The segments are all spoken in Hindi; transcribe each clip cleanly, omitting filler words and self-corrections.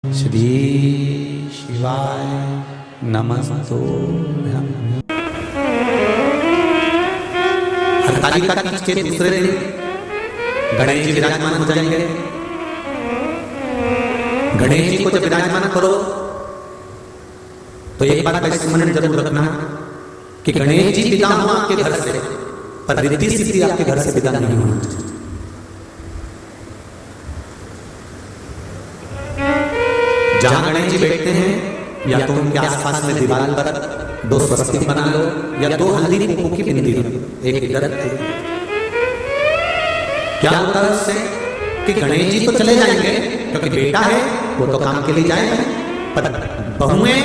श्री शिवाय नमस्तोभ्यं। हरतालिका तीज के दूसरे दिन गणेश जी विराजमान हो जाएंगे। गणेश जी को जब विराजमान करो तो एक बात का स्मरण जरूर रखना कि गणेश जी विदा हो आपके घर से, पर रिद्धि सिद्धि आपके घर से विदा नहीं होना चाहिए। जहां गणेश जी बैठते हैं या तो उनके आसपास में दीवार पर दो स्वस्तिक बना लो या दो हल्दी कुंकू की बिंदी लो, एक इधर। क्या होता है उससे कि गणेश जी तो चले जाएंगे क्योंकि बेटा है वो तो काम के लिए जाएगा, पर बहुएं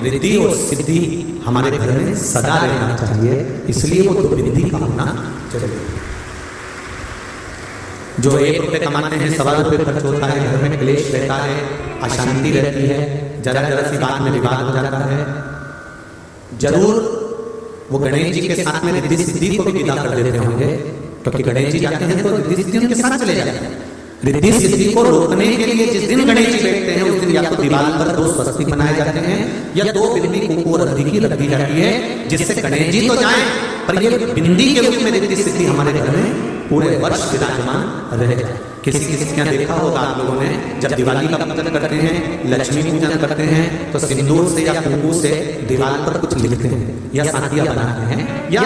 रिद्धि और सिद्धि हमारे घर में सदा रहना चाहिए, इसलिए वो दो बिंदी का होना चाहिए। जो 1 रुपए कमाते हैं 1.25 रुपए खर्च होता है, घर में क्लेश रहता है, अशांति रहती है, जरा जरा सी बात में विवाद हो जाता है। जरूर वो गणेश जी के साथ में रिद्धि सिद्धि को भी विदा कर देते होंगे, क्योंकि गणेश जी जाते हैं तो रिद्धि सिद्धि उनके साथ चले जाते हैं। रिद्धि सिद्धि को रोकने के लिए जिस दिन गणेश जी बैठते हैं उस दिन या तो दीवार पर दो स्वस्तिक बनाए जाते हैं या दो बिंदी कुंकू और हल्दी की रख दी जाती है, जिससे गणेश जी तो जाएं पर ये बिंदी के रूप में रिद्धि सिद्धि हमारे घर में पूरे वर्ष विराजमान रह जाए। किसी किसी के देखा होगा आप लोगों ने, जब दिवाली का पूजन करते हैं, लक्ष्मी पूजन करते हैं, तो सिंदूर से या कुंकू से दीवार पर कुछ लिखते हैं या साथिया बनाते हैं या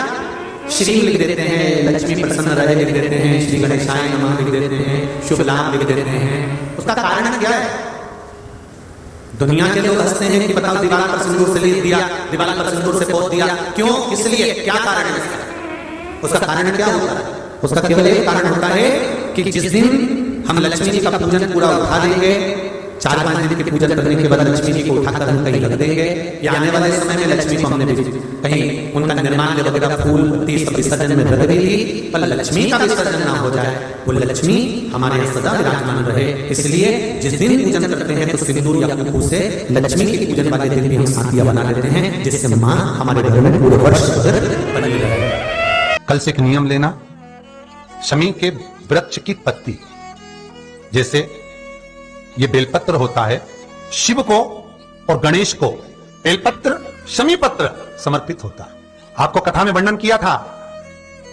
श्री लिख देते हैं, लक्ष्मी प्रसन्न रहे लिख देते हैं, श्री गणेशाय नमः लिख देते हैं, शुभ लाभ लिख देते हैं। उसका कारण क्या है? दुनिया के लोग हंसते हैं कि बताओ दीवार पर सिंदूर से लिख दिया, दीवार पर सिंदूर से पोत दिया, क्यों, इसलिए क्या कारण है उसका कारण क्या होता है? उसका केवल एक कारण होता है कि जिस दिन हम लक्ष्मी जी का पूजन पूरा उठा देंगे, 4-5 दिन के पूजन करने के बाद लक्ष्मी जी को उठाकर हम कहीं रख देंगे, या आने वाले समय में लक्ष्मी को हमने कहीं उनका निर्माण वगैरह फूल पत्ती सब विसर्जन में रख देगी, पर लक्ष्मी का विसर्जन ना हो जाए, वो लक्ष्मी हमारे यहाँ सदा विराजमान रहे। इसलिए जिस दिन पूजन करते हैं तो सिंदूर या कुंकू से लक्ष्मी के पूजन वाले दिन भी हम साथिया बना लेते हैं, जिससे माँ हमारे घर में पूरे वर्ष बनी रहे। कल से एक नियम लेना, शमी के वृक्ष की पत्ती, जैसे ये बेलपत्र होता है, शिव को और गणेश को बेलपत्र शमी पत्र समर्पित होता है। आपको कथा में वर्णन किया था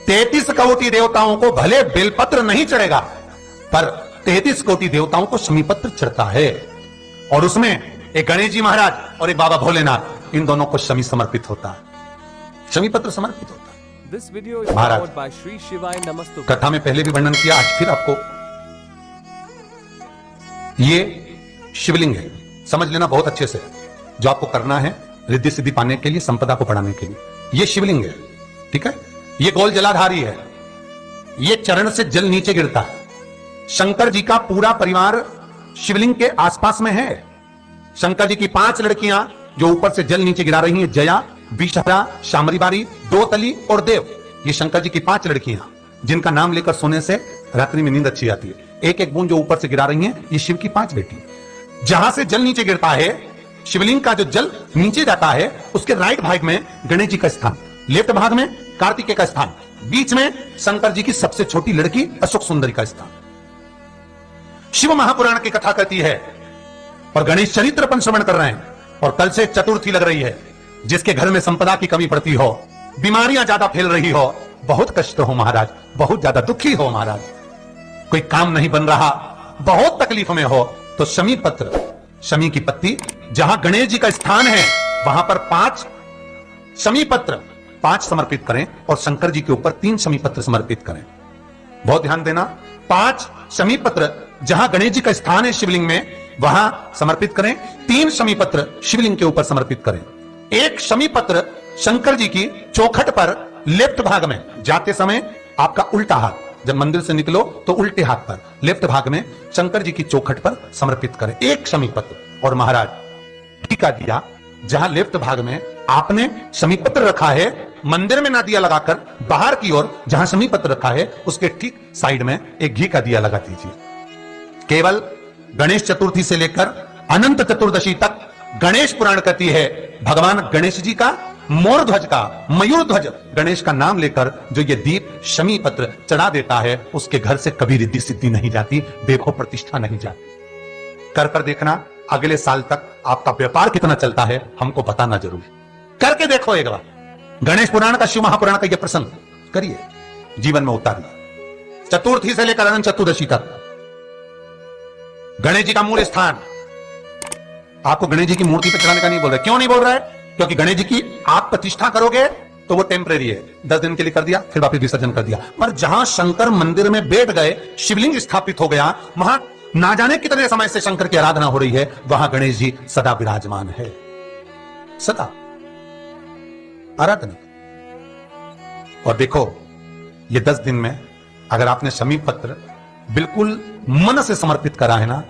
33 कोटि देवताओं को भले बेलपत्र नहीं चढ़ेगा, पर 33 कोटि देवताओं को शमी पत्र चढ़ता है, और उसमें एक गणेश जी महाराज और एक बाबा भोलेनाथ, इन दोनों को शमी समर्पित होता है, शमी पत्र समर्पित होता है। महाराज कथा में पहले भी वर्णन किया, आज फिर आपको। ये शिवलिंग है, समझ लेना बहुत अच्छे से, जो आपको करना है रिद्धि सिद्धि पाने के लिए, संपदा को बढ़ाने के लिए। ये शिवलिंग है, ठीक है। ये गोल जलाधारी है, ये चरण से जल नीचे गिरता है। शंकर जी का पूरा परिवार शिवलिंग के आसपास में है। शंकर जी की 5 लड़कियां जो ऊपर से जल नीचे गिरा रही हैं, जया, विषहरा, शामरीबारी, दोतली और देव, ये शंकर जी की 5 लड़कियां, जिनका नाम लेकर सोने से रात्रि में नींद अच्छी आती है। एक एक बूंद जो ऊपर से गिरा रही हैं, ये शिव की 5 बेटी। जहां से जल नीचे गिरता है, शिवलिंग का जो जल नीचे जाता है, उसके राइट भाग में गणेश जी का स्थान, लेफ्ट भाग में कार्तिकेय का स्थान, बीच में शंकर जी की सबसे छोटी लड़की अशोक सुंदरी का स्थान। शिव महापुराण की कथा कहती है और गणेश चरित्र अपन श्रवण कर रहे हैं, और कल से चतुर्थी लग रही है। जिसके घर में संपदा की कमी पड़ती हो, बीमारियां ज्यादा फैल रही हो, बहुत कष्ट हो महाराज, बहुत ज्यादा दुखी हो महाराज, कोई काम नहीं बन रहा, बहुत तकलीफ में हो, तो शमी पत्र, शमी की पत्ती, जहां गणेश जी का स्थान है वहां पर 5 शमी पत्र 5 समर्पित करें, और शंकर जी के ऊपर 3 शमी पत्र समर्पित करें। बहुत ध्यान देना, 5 शमी पत्र जहां गणेश जी का स्थान है शिवलिंग में, वहां समर्पित करें। 3 शमी पत्र शिवलिंग के ऊपर समर्पित करें। एक शमी पत्र शंकर जी की चौखट पर लेफ्ट भाग में, जाते समय आपका उल्टा हाथ, जब मंदिर से निकलो तो उल्टे हाथ पर लेफ्ट भाग में शंकर जी की चौखट पर समर्पित करें एक शमी पत्र। और महाराज टीका दिया, जहां लेफ्ट भाग में आपने शमी पत्र रखा है, मंदिर में ना दिया लगाकर बाहर की ओर जहां शमी पत्र रखा है उसके ठीक साइड में एक घी का दिया लगा दीजिए। केवल गणेश चतुर्थी से लेकर अनंत चतुर्दशी तक गणेश पुराण कहती है, भगवान गणेश जी का मोर ध्वज का, मयूर ध्वज गणेश का नाम लेकर जो ये दीप शमी पत्र चढ़ा देता है, उसके घर से कभी रिद्धि सिद्धि नहीं जाती, देखो प्रतिष्ठा नहीं जाती। कर देखना, अगले साल तक आपका व्यापार कितना चलता है हमको बताना जरूर। करके देखो एक बार। गणेश पुराण का, शिव महापुराण का यह प्रसंग करिए, जीवन में उतारिए। चतुर्थी से लेकर अनंत चतुर्दशी तक गणेश जी का मूल स्थान। आपको गणेश जी की मूर्ति पे चढ़ाने का नहीं बोल रहा है। क्यों नहीं बोल रहा है? क्योंकि गणेश जी की आप प्रतिष्ठा करोगे तो वो टेम्परेरी है, 10 दिन के लिए कर दिया, फिर वापस विसर्जन कर दिया। पर जहां शंकर मंदिर में बैठ गए, शिवलिंग स्थापित हो गया, वहां ना जाने कितने समय से शंकर की आराधना हो रही है, वहां गणेश जी सदा विराजमान है, सदा आराधना। और देखो, ये 10 दिन में अगर आपने शमी पत्र बिल्कुल मन से समर्पित करा है ना,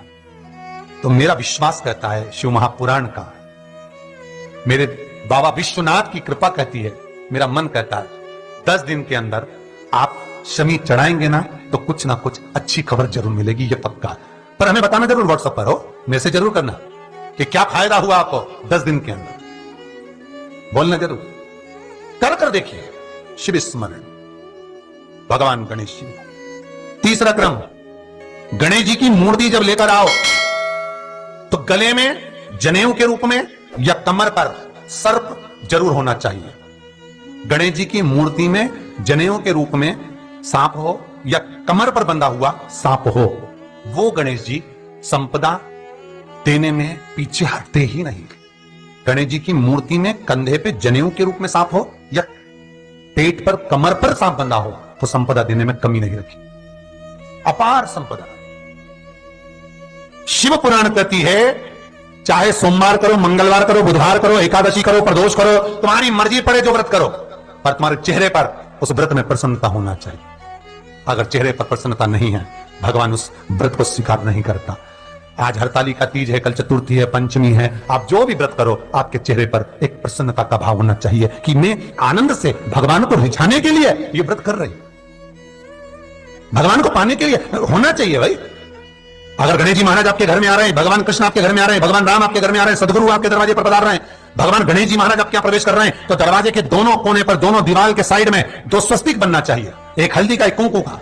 तो मेरा विश्वास कहता है, शिव महापुराण का, मेरे बाबा विश्वनाथ की कृपा कहती है, मेरा मन कहता है, 10 दिन के अंदर आप शमी चढ़ाएंगे ना तो कुछ ना कुछ अच्छी खबर जरूर मिलेगी, ये पक्का। पर हमें बताना जरूर, व्हाट्सएप पर हो, मैसेज जरूर करना कि क्या फायदा हुआ आपको 10 दिन के अंदर, बोलना जरूर। कर देखिए शिव स्मरण, भगवान गणेश जी। तीसरा क्रम, गणेश जी की मूर्ति जब लेकर आओ तो गले में जनेऊ के रूप में या कमर पर सर्प जरूर होना चाहिए। गणेश जी की मूर्ति में जनेऊ के रूप में सांप हो या कमर पर बंधा हुआ सांप हो, वो गणेश जी संपदा देने में पीछे हटते ही नहीं। गणेश जी की मूर्ति में कंधे पे जनेऊ के रूप में सांप हो या पेट पर, कमर पर सांप बंधा हो, तो संपदा देने में कमी नहीं रखी, अपार संपदा। शिव पुराण कहती है, चाहे सोमवार करो, मंगलवार करो, बुधवार करो, एकादशी करो, प्रदोष करो, तुम्हारी मर्जी पड़े जो व्रत करो, पर तुम्हारे चेहरे पर उस व्रत में प्रसन्नता होना चाहिए। अगर चेहरे पर प्रसन्नता नहीं है, भगवान उस व्रत को स्वीकार नहीं करता। आज हरतालिका तीज है, कल चतुर्थी है, पंचमी है, आप जो भी व्रत करो, आपके चेहरे पर एक प्रसन्नता का भाव होना चाहिए कि मैं आनंद से भगवान को रिझाने के लिए ये व्रत कर रही, भगवान को पाने के लिए होना चाहिए भाई। अगर गणेश जी महाराज आपके घर में आ रहे हैं, भगवान कृष्ण आपके घर में आ रहे हैं, भगवान राम आपके घर में आ रहे हैं, सदगुरु आपके दरवाजे पर पधार रहे हैं, भगवान गणेश जी महाराज आपके यहाँ प्रवेश कर रहे हैं, तो दरवाजे के दोनों कोने पर, दोनों दीवार के साइड में 2 स्वस्तिक बनना चाहिए, एक हल्दी का, एक कुंकू का।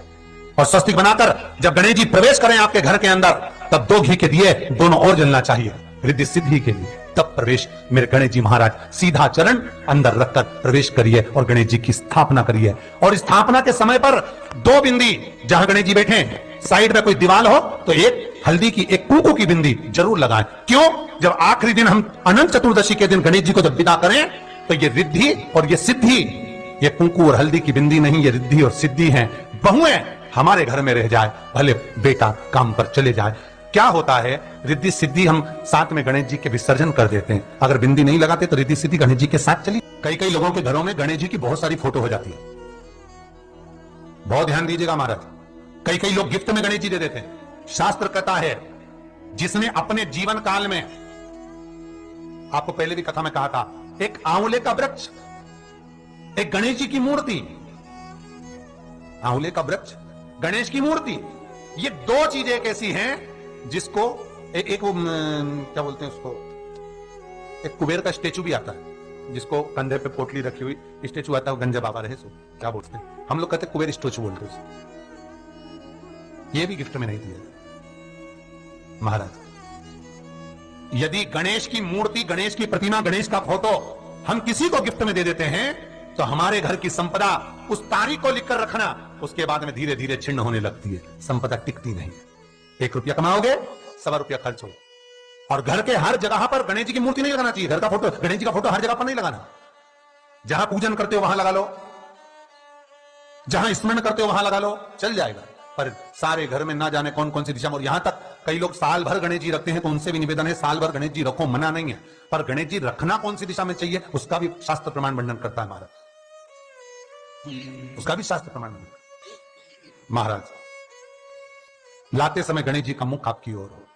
और स्वस्तिक बनाकर जब गणेश जी प्रवेश करें आपके घर के अंदर, तब 2 घी के दिए दोनों ओर जलना चाहिए, रिद्धि सिद्धि के लिए। तब प्रवेश मेरे गणेश जी महाराज, सीधा चरण अंदर रखकर प्रवेश करिए और गणेश जी की स्थापना करिए। और स्थापना के समय पर 2 बिंदी, जहां गणेश जी बैठे साइड में कोई दीवार हो तो एक हल्दी की, एक कुंकू की बिंदी जरूर लगाएं। क्यों? जब आखिरी दिन हम अनंत चतुर्दशी के दिन गणेश जी को जब विदा करें, तो ये रिद्धि और ये सिद्धि, ये कुंकू और हल्दी की बिंदी नहीं, ये रिद्धि और सिद्धि है। बहुएं हमारे घर में रह जाए, भले बेटा काम पर चले जाए। क्या होता है, रिद्धि सिद्धि हम साथ में गणेश जी के विसर्जन कर देते हैं, अगर बिंदी नहीं लगाते तो रिद्धि सिद्धि गणेश जी के साथ चली। कई लोगों के घरों में गणेश जी की बहुत सारी फोटो हो जाती है, बहुत ध्यान दीजिएगा महाराज। कई लोग गिफ्ट में गणेश जी दे देते हैं। शास्त्र कहता है, जिसने अपने जीवन काल में, आपको पहले भी कथा में कहा था, एक आंवले का वृक्ष, एक गणेश जी की मूर्ति, आंवले का वृक्ष, गणेश की मूर्ति, ये 2 चीजें एक ऐसी हैं जिसको एक वो क्या बोलते हैं उसको, एक कुबेर का स्टेचू भी आता है, जिसको कंधे पे पोटली रखी हुई स्टेचू आता है, गंजा बाबा रहे सो, क्या बोलते हैं हम लोग, कहते हैं कुबेर स्टेचू बोलते हैं। ये भी गिफ्ट में नहीं दिया महाराज। यदि गणेश की मूर्ति, गणेश की प्रतिमा, गणेश का फोटो हम किसी को गिफ्ट में दे देते हैं, तो हमारे घर की संपदा, उस तारीख को लिखकर रखना, उसके बाद में धीरे धीरे छिन्न होने लगती है, संपदा टिकती नहीं। 1 रुपया कमाओगे, 1.25 रुपया खर्च हो। और घर के हर जगह पर गणेश जी की मूर्ति नहीं लगाना चाहिए, घर का फोटो, गणेश जी का फोटो हर जगह पर नहीं लगाना। जहां पूजन करते हो वहां लगा लो, जहां स्मरण करते हो वहां लगा लो, चल जाएगा। पर सारे घर में ना जाने कौन कौन सी दिशा में, और यहां तक कई लोग साल भर गणेश जी रखते हैं, तो उनसे भी निवेदन है, साल भर गणेश जी रखो, मना नहीं है, पर गणेश जी रखना कौन सी दिशा में चाहिए, उसका भी शास्त्र प्रमाण वर्णन करता है महाराज, उसका भी शास्त्र प्रमाण महाराज। लाते समय गणेश जी का मुख आपकी ओर हो,